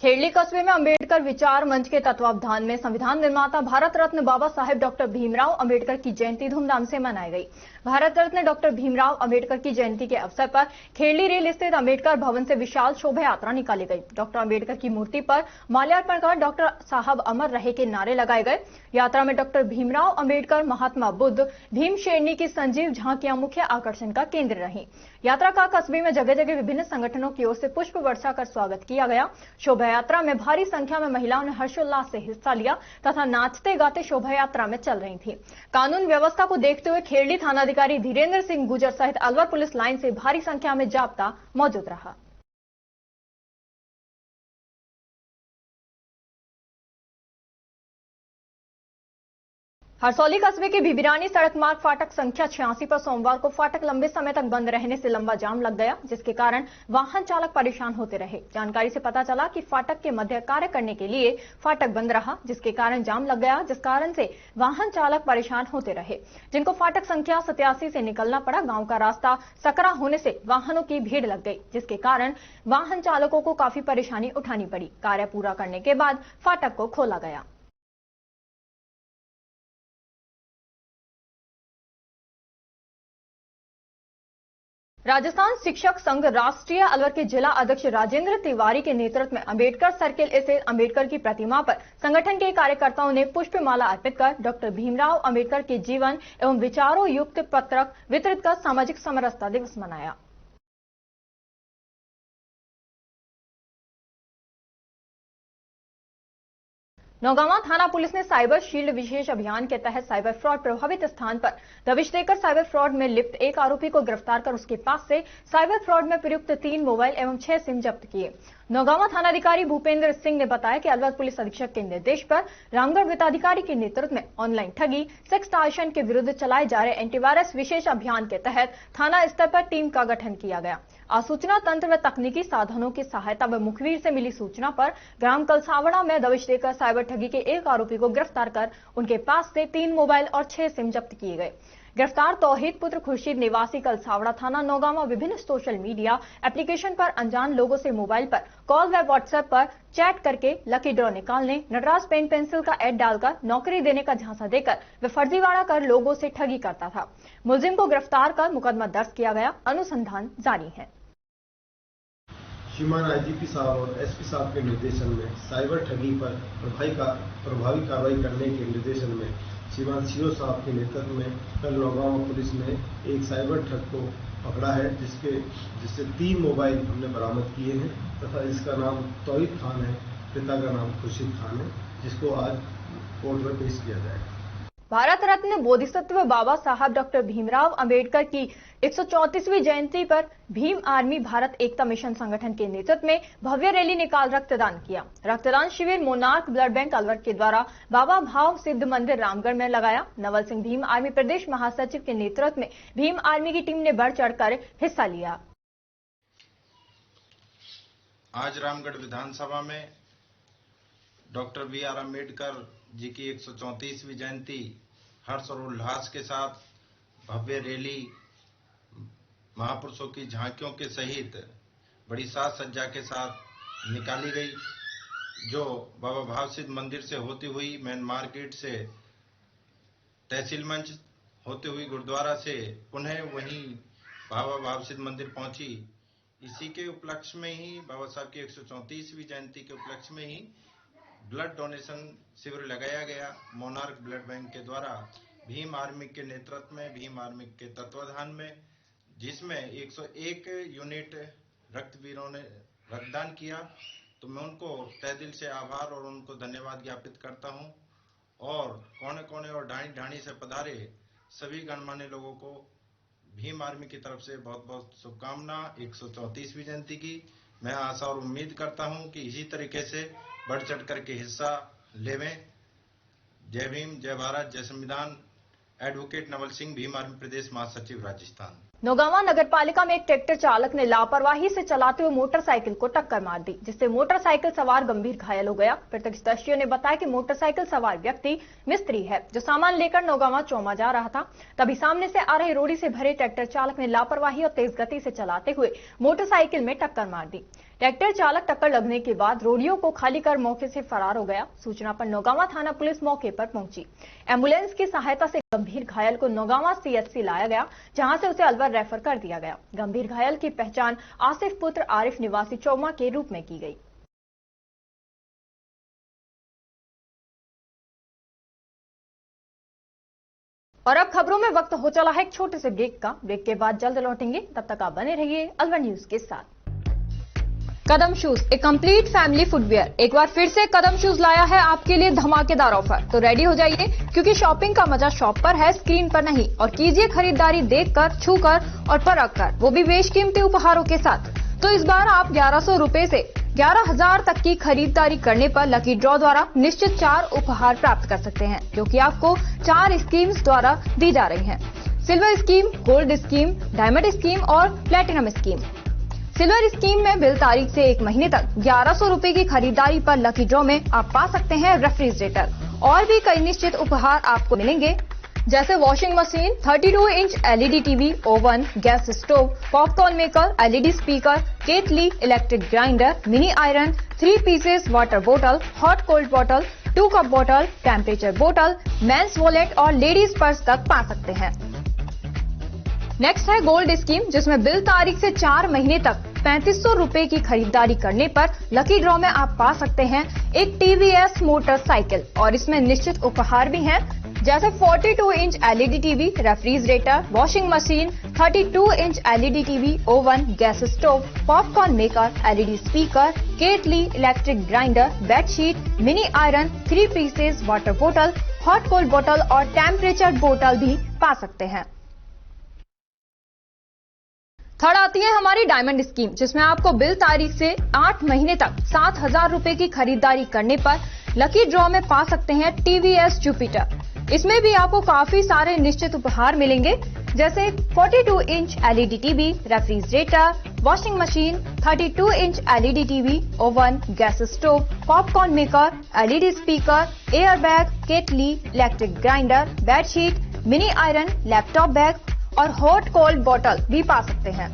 Speaker 1: खेड़ली कस्बे में अंबेडकर विचार मंच के तत्वावधान में संविधान निर्माता भारत रत्न बाबा साहेब डॉक्टर भीमराव अंबेडकर की जयंती धूमधाम से मनाई गई। भारत रत्न डॉक्टर भीमराव अंबेडकर की जयंती के अवसर पर खेड़ली रेल स्थित अंबेडकर भवन से विशाल शोभा यात्रा निकाली गई। डॉक्टर अंबेडकर की मूर्ति पर माल्यार्पण कर डॉक्टर साहब अमर रहे के नारे लगाए गए। यात्रा में डॉक्टर भीमराव अंबेडकर, महात्मा बुद्ध, भीम शेरनी की संजीव झांकियां मुख्य आकर्षण का केंद्र रही। यात्रा का कस्बे में जगह जगह विभिन्न संगठनों की ओर से पुष्प वर्षा कर स्वागत किया गया। शोभा यात्रा में भारी संख्या में महिलाओं ने हर्षोल्लास से हिस्सा लिया तथा नाचते गाते शोभा यात्रा में चल रही थी। कानून व्यवस्था को देखते हुए खेड़ली थानाधिकारी धीरेन्द्र सिंह गुजर सहित अलवर पुलिस लाइन से भारी संख्या में जाब्ता मौजूद रहा। हरसौली कस्बे के बिबिरानी सड़क मार्ग फाटक संख्या 86 पर सोमवार को फाटक लंबे समय तक बंद रहने से लंबा जाम लग गया, जिसके कारण वाहन चालक परेशान होते रहे। जानकारी से पता चला कि फाटक के मध्य कार्य करने के लिए फाटक बंद रहा, जिसके कारण जाम लग गया, जिस कारण से वाहन चालक परेशान होते रहे, जिनको फाटक संख्या 87 से निकलना पड़ा। गांव का रास्ता सकरा होने से वाहनों की भीड़ लग गई, जिसके कारण वाहन चालकों को काफी परेशानी उठानी पड़ी। कार्य पूरा करने के बाद फाटक को खोला गया। राजस्थान शिक्षक संघ राष्ट्रीय अलवर के जिला अध्यक्ष राजेंद्र तिवारी के नेतृत्व में अंबेडकर सर्किल स्थित अंबेडकर की प्रतिमा पर संगठन के कार्यकर्ताओं ने पुष्पमाला अर्पित कर डॉक्टर भीमराव अंबेडकर के जीवन एवं विचारों युक्त पत्रक वितरित कर सामाजिक समरसता दिवस मनाया। नौगांवा थाना पुलिस ने साइबर शील्ड विशेष अभियान के तहत साइबर फ्रॉड प्रभावित स्थान पर दबिश देकर साइबर फ्रॉड में लिप्त एक आरोपी को गिरफ्तार कर उसके पास से साइबर फ्रॉड में प्रयुक्त 3 मोबाइल एवं 6 सिम जब्त किए। नौगांवा थानाधिकारी भूपेंद्र सिंह ने बताया कि अलवर पुलिस अधीक्षक के निर्देश पर रामगढ़ वृत्ताधिकारी के नेतृत्व में ऑनलाइन ठगी सेक्सटॉर्शन के विरुद्ध चलाए जा रहे एंटीवायरस विशेष अभियान के तहत थाना स्तर पर टीम का गठन किया गया। आसूचना तंत्र व तकनीकी साधनों की सहायता व मुखबिर से मिली सूचना पर ग्राम कलसावड़ा में दबिश देकर साइबर ठगी के एक आरोपी को गिरफ्तार कर उनके पास से 3 मोबाइल और 6 सिम जब्त किए गए। गिरफ्तार तौहीद पुत्र खुर्शीद निवासी कलसावड़ा थाना नौगांवा विभिन्न सोशल मीडिया एप्लीकेशन पर अनजान लोगों से मोबाइल पर कॉल व व्हाट्सएप पर चैट करके लकी ड्रॉ निकालने, नटराज पेन पेंसिल का ऐड डालकर नौकरी देने का झांसा देकर व फर्जीवाड़ा कर लोगों से ठगी करता था। मुलजिम को गिरफ्तार कर मुकदमा दर्ज किया गया, अनुसंधान जारी है।
Speaker 9: श्रीमान आईजीपी साहब और एसपी साहब के निर्देशन में साइबर ठगी पर प्रभावी कार्रवाई करने के निर्देशन में श्रीमान सीओ साहब के नेतृत्व में कल नौगांवा पुलिस ने एक साइबर ठग को पकड़ा है, जिससे 3 मोबाइल हमने बरामद किए हैं तथा इसका नाम तौहीद खान है, पिता का नाम खुर्शीद खान है, जिसको आज कोर्ट में पेश किया जाएगा।
Speaker 1: भारत रत्न बोधिसत्व बाबा साहब डॉक्टर भीमराव अंबेडकर की 134वीं जयंती पर भीम आर्मी भारत एकता मिशन संगठन के नेतृत्व में भव्य रैली निकाल रक्तदान किया। रक्तदान शिविर मोनार्क ब्लड बैंक अलवर के द्वारा बाबा भाव सिद्ध मंदिर रामगढ़ में लगाया। नवल सिंह भीम आर्मी प्रदेश महासचिव के नेतृत्व में भीम आर्मी की टीम ने बढ़ चढ़कर हिस्सा लिया।
Speaker 10: आज रामगढ़ विधानसभा में डॉक्टर BR अम्बेडकर जी की 134वीं जयंती हर्ष और उल्लास के साथ भव्य रैली, महापुरुषों की झांकियों के सहित बड़ी साज सज्जा के साथ निकाली गई, जो बाबा भाव सिद्ध मंदिर से होती हुई मेन मार्केट से तहसील मंच होते हुई गुरुद्वारा से पुनः वहीं बाबा भाव सिद्ध मंदिर पहुंची। इसी के उपलक्ष्य में ही बाबा साहब की 134वीं जयंती के उपलक्ष्य में ही ब्लड डोनेशन शिविर लगाया गया मोनार्क ब्लड बैंक के द्वारा भीम आर्मी के नेतृत्व में, भीम आर्मी के तत्वाधान में, जिसमें 101 यूनिट रक्तवीरों ने रक्तदान किया। तो मैं उनको तहे दिल से आभार और उनको धन्यवाद ज्ञापित करता हूं और कोने कोने और ढाणी ढाणी से पधारे सभी गणमान्य लोगों को भीम आर्मी की तरफ से बहुत बहुत शुभकामना 134वीं जयंती की। मैं आशा और उम्मीद करता हूं कि इसी तरीके से बढ़ चढ़ करके हिस्सा लेवें। जय भीम, जय भारत, जय संविधान। एडवोकेट नवल सिंह, भीम आर्मी प्रदेश महासचिव, राजस्थान।
Speaker 1: नौगांवा नगर पालिका में एक ट्रैक्टर चालक ने लापरवाही से चलाते हुए मोटरसाइकिल को टक्कर मार दी, जिससे मोटरसाइकिल सवार गंभीर घायल हो गया। प्रत्यक्षदर्शियों ने बताया कि मोटरसाइकिल सवार व्यक्ति मिस्त्री है, जो सामान लेकर नौगांवा चौमा जा रहा था। तभी सामने से आ रहे रोड़ी से भरे ट्रैक्टर चालक ने लापरवाही और तेज गति से चलाते हुए मोटरसाइकिल में टक्कर मार दी। ट्रैक्टर चालक टक्कर लगने के बाद रोडियों को खाली कर मौके से फरार हो गया। सूचना पर नौगांवा थाना पुलिस मौके पर पहुंची। एम्बुलेंस की सहायता से गंभीर घायल को नौगांवा CHC लाया गया, जहां से उसे अलवर रेफर कर दिया गया। गंभीर घायल की पहचान आसिफ पुत्र आरिफ निवासी चौमा के रूप में की गई। और अब खबरों में वक्त हो चला है एक छोटे से ब्रेक का। ब्रेक के बाद जल्द लौटेंगे, तब तक आप बने रहिए अलवर न्यूज के साथ। कदम शूज, एक कंप्लीट फैमिली फुटवियर, एक बार फिर से कदम शूज लाया है आपके लिए धमाकेदार ऑफर। तो रेडी हो जाइए, क्योंकि शॉपिंग का मजा शॉप पर है, स्क्रीन पर नहीं। और कीजिए खरीदारी देखकर, छूकर और परख कर, वो भी बेशकीमती उपहारों के साथ। तो इस बार आप 1100 रुपए से 11,000 तक की खरीदारी करने पर लकी ड्रॉ द्वारा निश्चित 4 उपहार प्राप्त कर सकते हैं, जो कि आपको 4 स्कीम्स द्वारा दी जा रही हैं। Silver scheme, gold scheme, diamond scheme और प्लेटिनम स्कीम। सिल्वर स्कीम में बिल तारीख से 1 महीने तक 1100 रुपए की खरीदारी पर लकी ड्रॉ में आप पा सकते हैं रेफ्रिजरेटर और भी कई निश्चित उपहार आपको मिलेंगे, जैसे washing machine, 32 inch LED TV, oven, gas stove, popcorn maker, LED speaker, kettle, electric grinder, mini iron, 3 pieces water बोतल, हॉट कोल्ड बोतल, 2 कप बोतल, टेम्परेचर बोतल, मेंस वॉलेट और लेडीज पर्स तक पा सकते हैं। नेक्स्ट है गोल्ड स्कीम, जिसमें बिल तारीख से 4 महीने तक 3500 रुपए की खरीदारी करने पर लकी ड्रॉ में आप पा सकते हैं एक टीवीएस मोटरसाइकिल, और इसमें निश्चित उपहार भी हैं, जैसे 42 inch LED TV, refrigerator, washing machine, 32 inch LED TV, oven, gas stove, popcorn maker, LED speaker, kettle, electric grinder, bedsheet, mini iron, 3 pieces water बोतल, हॉट कोल्ड बोतल और टेम्परेचर बोतल भी पा सकते हैं। थर्ड आती है हमारी डायमंड स्कीम, जिसमें आपको बिल तारीख से 8 महीने तक 7000 रुपए की खरीदारी करने पर लकी ड्रॉ में पा सकते हैं टीवीएस जुपिटर। इसमें भी आपको काफी सारे निश्चित उपहार मिलेंगे, जैसे 42 inch LED TV, refrigerator, washing machine, 32 inch LED TV, oven, gas stove, popcorn maker, LED speaker, air bag, kettle, electric grinder, bedsheet, mini iron, laptop bag और हॉट कोल्ड बोतल भी पा सकते हैं।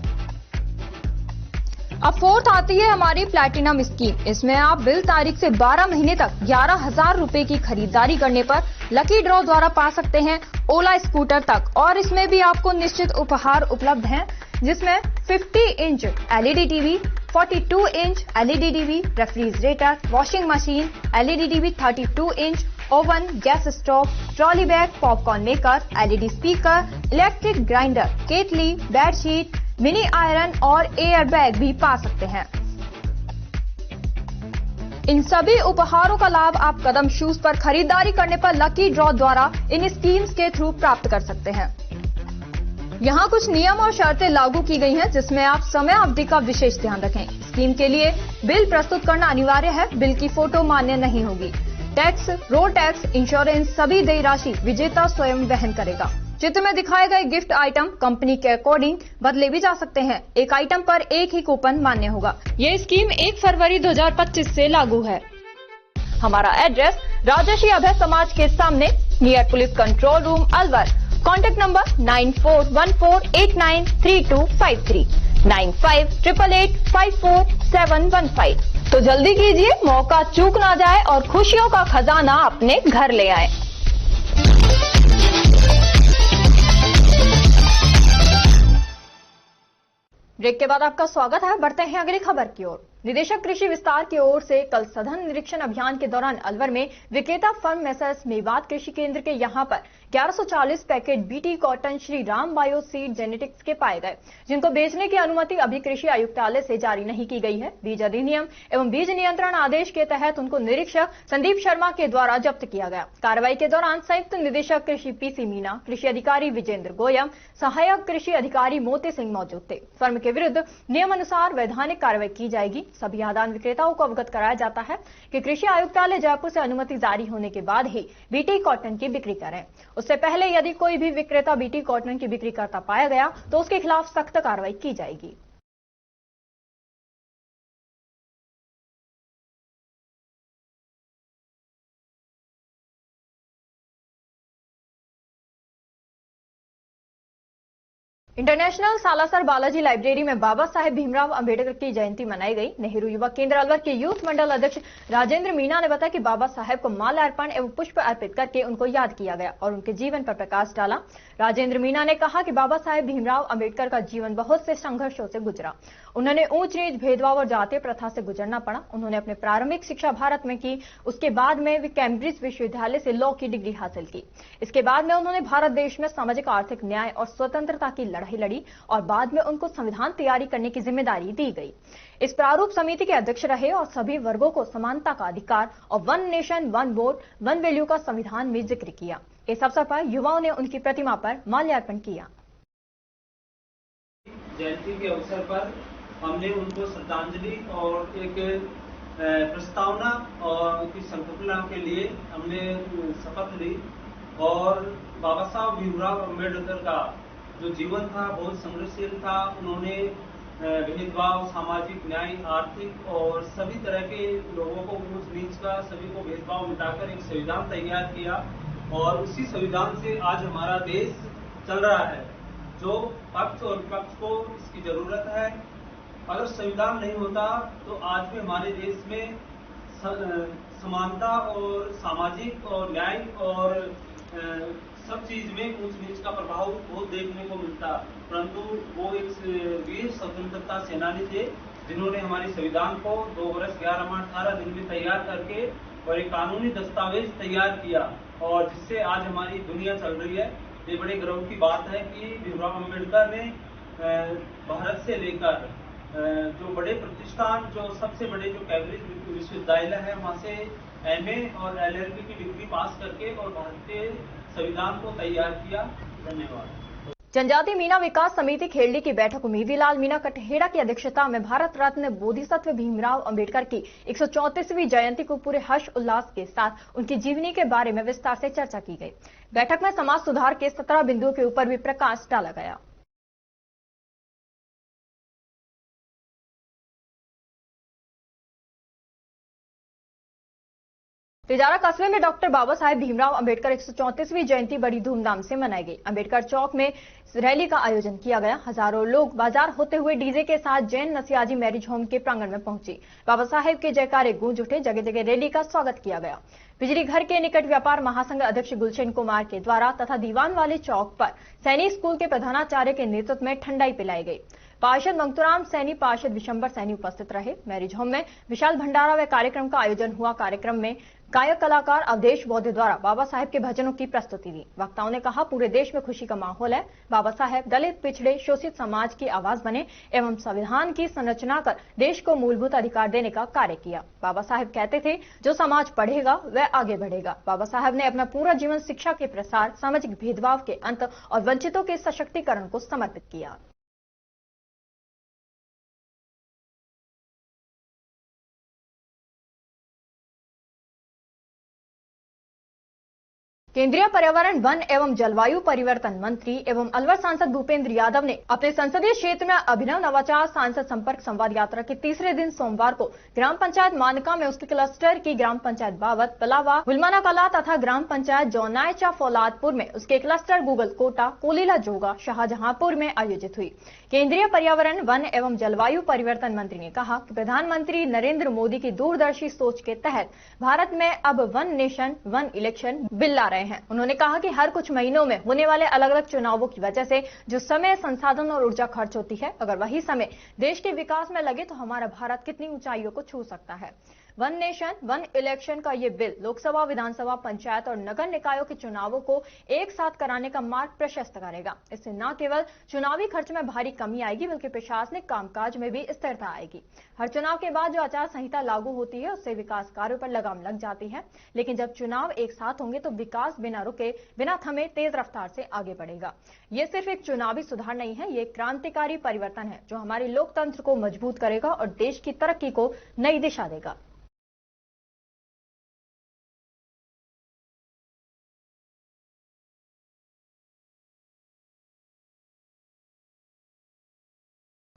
Speaker 1: अब फोर्थ आती है हमारी प्लैटिनम स्कीम। इसमें आप बिल तारीख से 12 महीने तक 11,000 रुपए की खरीदारी करने पर लकी ड्रॉ द्वारा पा सकते हैं ओला स्कूटर तक, और इसमें भी आपको निश्चित उपहार उपलब्ध हैं, जिसमें 50 inch LED TV, 42 inch LED TV, refrigerator, washing machine, LED TV, 32 inch, oven, gas stove, trolley bag, popcorn maker, LED speaker, electric grinder, kettle, bedsheet, mini iron और एयर बैग भी पा सकते हैं। इन सभी उपहारों का लाभ आप कदम शूज पर खरीदारी करने पर लकी ड्रॉ द्वारा इन स्कीम्स के थ्रू प्राप्त कर सकते हैं। यहाँ कुछ नियम और शर्तें लागू की गई हैं, जिसमें आप समय अवधि का विशेष ध्यान रखें। स्कीम के लिए बिल प्रस्तुत करना अनिवार्य है। बिल की फोटो मान्य नहीं होगी। टैक्स, रोड टैक्स, इंश्योरेंस सभी देय राशि विजेता स्वयं वहन करेगा। चित्र में दिखाए गए गिफ्ट आइटम कंपनी के अकॉर्डिंग बदले भी जा सकते हैं। एक आइटम पर एक ही कूपन मान्य होगा। ये स्कीम 1 फरवरी 2025 से लागू है। हमारा एड्रेस राजर्षि अभय समाज के सामने, near police control room, Alwar. Contact number 9414893253, 9588854715। तो जल्दी कीजिए, मौका चूक ना जाए और खुशियों का खजाना अपने घर ले आए। ब्रेक के बाद आपका स्वागत है। बढ़ते हैं अगली खबर की ओर। निदेशक कृषि विस्तार की ओर से कल सघन निरीक्षण अभियान के दौरान अलवर में विक्रेता फर्म मेसर्स मेवात कृषि केंद्र के यहां पर 1140 packet BT cotton Shri Ram bio seed genetics के पाए गए, जिनको बेचने की अनुमति अभी कृषि आयुक्तालय से जारी नहीं की गई है। बीज अधिनियम एवं बीज नियंत्रण आदेश के तहत उनको निरीक्षक संदीप शर्मा के द्वारा जब्त किया गया। कार्रवाई के दौरान संयुक्त निदेशक कृषि पीसी मीना, कृषि अधिकारी विजेंद्र गोयम, सहायक कृषि अधिकारी मोती सिंह मौजूद थे। फर्म के विरुद्ध नियमानुसार वैधानिक कार्रवाई की जाएगी। सभी आदान विक्रेताओं को अवगत कराया जाता है कि कृषि आयुक्तालय जयपुर से अनुमति जारी होने के बाद ही बीटी कॉटन की बिक्री करें। उससे पहले यदि कोई भी विक्रेता बीटी कॉटन की बिक्री करता पाया गया तो उसके खिलाफ सख्त कार्रवाई की जाएगी। इंटरनेशनल सालासर बालाजी लाइब्रेरी में बाबा साहेब भीमराव अंबेडकर की जयंती मनाई गई। नेहरू युवा केंद्र अलवर के यूथ मंडल अध्यक्ष राजेंद्र मीना ने बताया कि बाबा साहेब को माल्यार्पण एवं पुष्प अर्पित करके उनको याद किया गया और उनके जीवन पर प्रकाश डाला। राजेंद्र मीना ने कहा कि बाबा साहेब भीमराव अंबेडकर का जीवन बहुत से संघर्षों से गुजरा। उन्होंने ऊंच नीच, भेदभाव और जातीय प्रथा से गुजरना पड़ा। उन्होंने अपने प्रारंभिक शिक्षा भारत में की। उसके बाद में वे कैम्ब्रिज विश्वविद्यालय से लॉ की डिग्री हासिल की। इसके बाद में उन्होंने भारत देश में सामाजिक आर्थिक न्याय और स्वतंत्रता की लड़ाई लड़ी और बाद में उनको संविधान तैयारी करने की जिम्मेदारी दी गई। इस प्रारूप समिति के अध्यक्ष रहे और सभी वर्गों को समानता का अधिकार और one nation one vote one value का संविधान में जिक्र किया। इस अवसर पर युवाओं ने उनकी प्रतिमा पर माल्यार्पण किया।
Speaker 11: जयंती के अवसर पर हमने उनको श्रद्धांजलि और एक प्रस्तावना और उनकी संकल्पना के लिए हमने शपथ ली और बाबा साहब भीमराव अम्बेडकर का जो जीवन था बहुत संघर्षशील था। उन्होंने भेदभाव, सामाजिक न्याय, आर्थिक और सभी तरह के लोगों को ऊंच नीच का सभी को भेदभाव मिटाकर एक संविधान तैयार किया और उसी संविधान से आज हमारा देश चल रहा है। जो पक्ष और विपक्ष को इसकी जरूरत है। अगर संविधान नहीं होता तो आज भी हमारे देश में समानता और सामाजिक और न्याय और सब चीज में ऊंच नीच का प्रभाव बहुत देखने को मिलता। परंतु वो एक वीर स्वतंत्रता सेनानी थे जिन्होंने हमारे संविधान को 2 वर्ष 11 माह 18 दिन में तैयार करके और एक कानूनी दस्तावेज तैयार किया और जिससे आज हमारी दुनिया चल रही है। ये बड़े गर्व की बात है कि भीमराव अम्बेडकर ने भारत से लेकर जो बड़े प्रतिष्ठान, जो सबसे बड़े जो कैम्ब्रिज विश्वविद्यालय है, वहाँ से MA और LLB की डिग्री पास करके और भारतीय संविधान को तैयार किया। धन्यवाद।
Speaker 1: जनजातीय मीना विकास समिति खेरडी की बैठक में मेवीलाल मीना कटहेड़ा की अध्यक्षता में भारत रत्न बोधिसत्व भीमराव अंबेडकर की 134वीं जयंती को पूरे हर्ष उल्लास के साथ उनकी जीवनी के बारे में विस्तार से चर्चा की गई। बैठक में समाज सुधार के 17 बिंदुओं के ऊपर भी प्रकाश डाला गया। तिजारा कस्बे में डॉक्टर बाबा साहेब भीमराव अंबेडकर 134वीं जयंती बड़ी धूमधाम से मनाई गई। अंबेडकर चौक में रैली का आयोजन किया गया। हजारों लोग बाजार होते हुए डीजे के साथ जैन नसियाजी मैरिज होम के प्रांगण में पहुंचे। बाबा साहेब के जयकारे गूंज उठे। जगह जगह रैली का स्वागत किया गया। बिजली घर के निकट व्यापार महासंघ अध्यक्ष गुलशन कुमार के द्वारा तथा दीवान वाले चौक पर सैनिक स्कूल के प्रधानाचार्य के नेतृत्व में ठंडाई पिलाई गई। पार्षद मंगतूराम सैनी, पार्षद विशंबर सैनी उपस्थित रहे। मैरिज होम में विशाल भंडारा व कार्यक्रम का आयोजन हुआ। कार्यक्रम में गायक कलाकार अवधेश बौद्ध द्वारा बाबा साहेब के भजनों की प्रस्तुति दी। वक्ताओं ने कहा, पूरे देश में खुशी का माहौल है। बाबा साहेब दलित, पिछड़े, शोषित समाज की आवाज बने एवं संविधान की संरचना कर देश को मूलभूत अधिकार देने का कार्य किया। बाबा साहेब कहते थे, जो समाज पढ़ेगा वह आगे बढ़ेगा। बाबा साहेब ने अपना पूरा जीवन शिक्षा के प्रसार, सामाजिक भेदभाव के अंत और वंचितों के सशक्तिकरण को समर्पित किया। केंद्रीय पर्यावरण, वन एवं जलवायु परिवर्तन मंत्री एवं अलवर सांसद भूपेंद्र यादव ने अपने संसदीय क्षेत्र में अभिनव नवाचार सांसद संपर्क संवाद यात्रा के तीसरे दिन सोमवार को ग्राम पंचायत मानका में उसके क्लस्टर की ग्राम पंचायत बावत, पलावा, गुलमाना कला तथा ग्राम पंचायत जौनायचा फौलादपुर में उसके क्लस्टर गूगल कोटा, कोलीला जोगा, शाहजहांपुर में आयोजित हुई। केंद्रीय पर्यावरण, वन एवं जलवायु परिवर्तन मंत्री ने कहा कि प्रधानमंत्री नरेंद्र मोदी की दूरदर्शी सोच के तहत भारत में अब one nation one election bill ला रहे हैं। उन्होंने कहा कि हर कुछ महीनों में होने वाले अलग अलग चुनावों की वजह से जो समय, संसाधन और ऊर्जा खर्च होती है, अगर वही समय देश के विकास में लगे तो हमारा भारत कितनी ऊंचाइयों को छू सकता है। वन नेशन वन इलेक्शन का ये बिल लोकसभा, विधानसभा, पंचायत और नगर निकायों के चुनावों को एक साथ कराने का मार्ग प्रशस्त करेगा। इससे न केवल चुनावी खर्च में भारी कमी आएगी बल्कि प्रशासनिक कामकाज में भी स्थिरता आएगी। हर चुनाव के बाद जो आचार संहिता लागू होती है उससे विकास कार्यों पर लगाम लग जाती है, लेकिन जब चुनाव एक साथ होंगे तो विकास बिना रुके, बिना थमे तेज रफ्तार से आगे बढ़ेगा। ये सिर्फ एक चुनावी सुधार नहीं है, ये क्रांतिकारी परिवर्तन है जो हमारे लोकतंत्र को मजबूत करेगा और देश की तरक्की को नई दिशा देगा।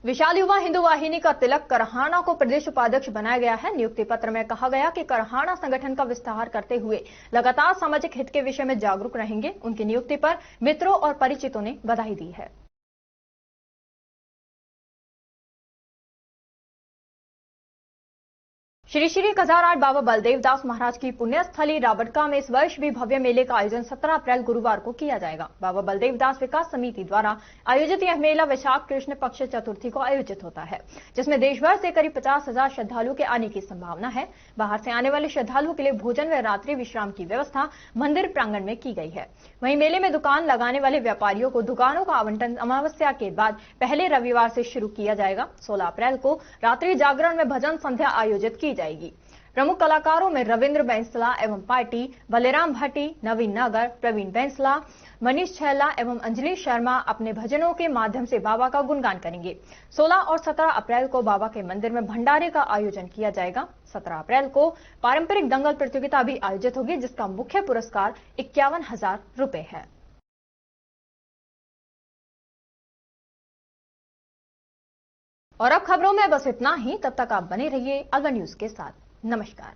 Speaker 1: विशाल युवा हिंदू वाहिनी का तिलक करहाना को प्रदेश उपाध्यक्ष बनाया गया है। नियुक्ति पत्र में कहा गया कि करहाना संगठन का विस्तार करते हुए लगातार सामाजिक हित के विषय में जागरूक रहेंगे। उनकी नियुक्ति पर मित्रों और परिचितों ने बधाई दी है। श्री श्री कजाराट बाबा बलदेव दास महाराज की पुण्यस्थली रावटका में इस वर्ष भी भव्य मेले का आयोजन 17 अप्रैल गुरुवार को किया जाएगा। बाबा बलदेव दास विकास समिति द्वारा आयोजित यह मेला वैशाख कृष्ण पक्ष चतुर्थी को आयोजित होता है, जिसमें देश भर से करीब 50,000 श्रद्धालुओं के आने की संभावना है। बाहर से आने वाले श्रद्धालुओं के लिए भोजन व रात्रि विश्राम की व्यवस्था मंदिर प्रांगण में की गई है। वहीं मेले में दुकान लगाने वाले व्यापारियों को दुकानों का आवंटन अमावस्या के बाद पहले रविवार से शुरू किया जाएगा। 16 अप्रैल को रात्रि जागरण में भजन संध्या आयोजित की जाएगी। प्रमुख कलाकारों में रविंद्र बैंसला एवं पार्टी, बलेराम भट्टी, नवीन नागर, प्रवीण बैंसला, मनीष छैला एवं अंजलि शर्मा अपने भजनों के माध्यम से बाबा का गुणगान करेंगे। 16 और 17 अप्रैल को बाबा के मंदिर में भंडारे का आयोजन किया जाएगा। 17 अप्रैल को पारंपरिक दंगल प्रतियोगिता भी आयोजित होगी, जिसका मुख्य पुरस्कार 51,000 रुपए है। और अब खबरों में बस इतना ही। तब तक आप बने रहिए अलवर न्यूज के साथ। नमस्कार।